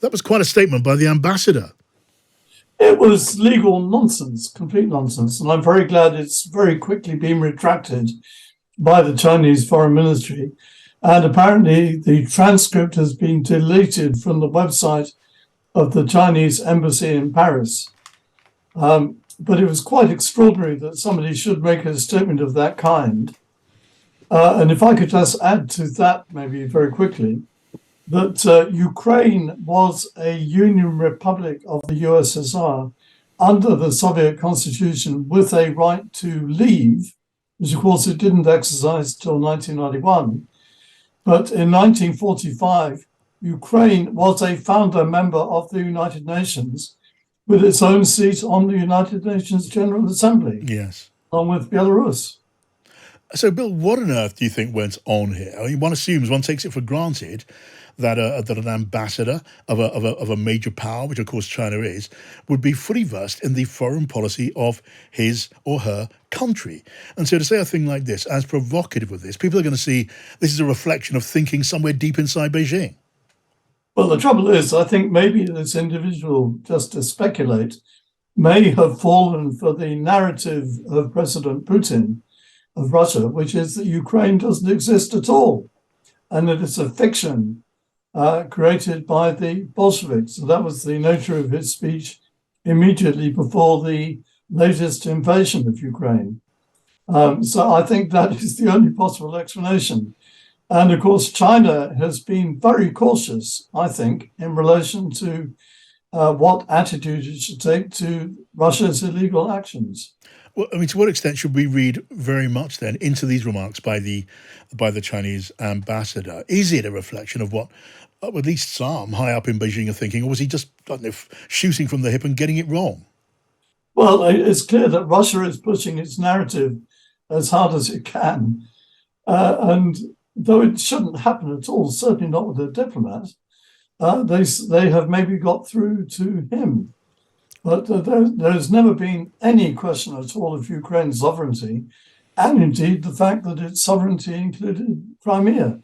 That was quite a statement by the ambassador. It was legal nonsense, complete nonsense. And I'm very glad it's very quickly been retracted by the Chinese Foreign Ministry. And apparently the transcript has been deleted from the website of the Chinese embassy in Paris. But it was quite extraordinary that somebody should make a statement of that kind. And if I could just add to that, maybe very quickly, that Ukraine was a Union Republic of the USSR under the Soviet Constitution with a right to leave, which of course it didn't exercise till 1991. But in 1945, Ukraine was a founder member of the United Nations with its own seat on the United Nations General Assembly, Yes. along with Belarus. So, Bill, what on earth do you think went on here? I mean, one assumes, one takes it for granted that an ambassador of a major power, which of course China is, would be fully versed in the foreign policy of his or her country. And so to say a thing like this, as provocative of this, people are going to see this is a reflection of thinking somewhere deep inside Beijing. Well, the trouble is, I think maybe this individual, just to speculate, may have fallen for the narrative of President Putin of Russia, which is that Ukraine doesn't exist at all, and that it's a fiction created by the Bolsheviks. So that was the nature of his speech immediately before the latest invasion of Ukraine. So I think that is the only possible explanation. And of course, China has been very cautious, I think, in relation to what attitude it should take to Russia's illegal actions. Well, I mean, to what extent should we read very much then into these remarks by the Chinese ambassador? Is it a reflection of what at least some high up in Beijing are thinking, or was he just, I don't know, shooting from the hip and getting it wrong? Well, it's clear that Russia is pushing its narrative as hard as it can. And though it shouldn't happen at all, certainly not with a diplomat, they have maybe got through to him. But there has never been any question at all of Ukraine's sovereignty, and indeed the fact that its sovereignty included Crimea.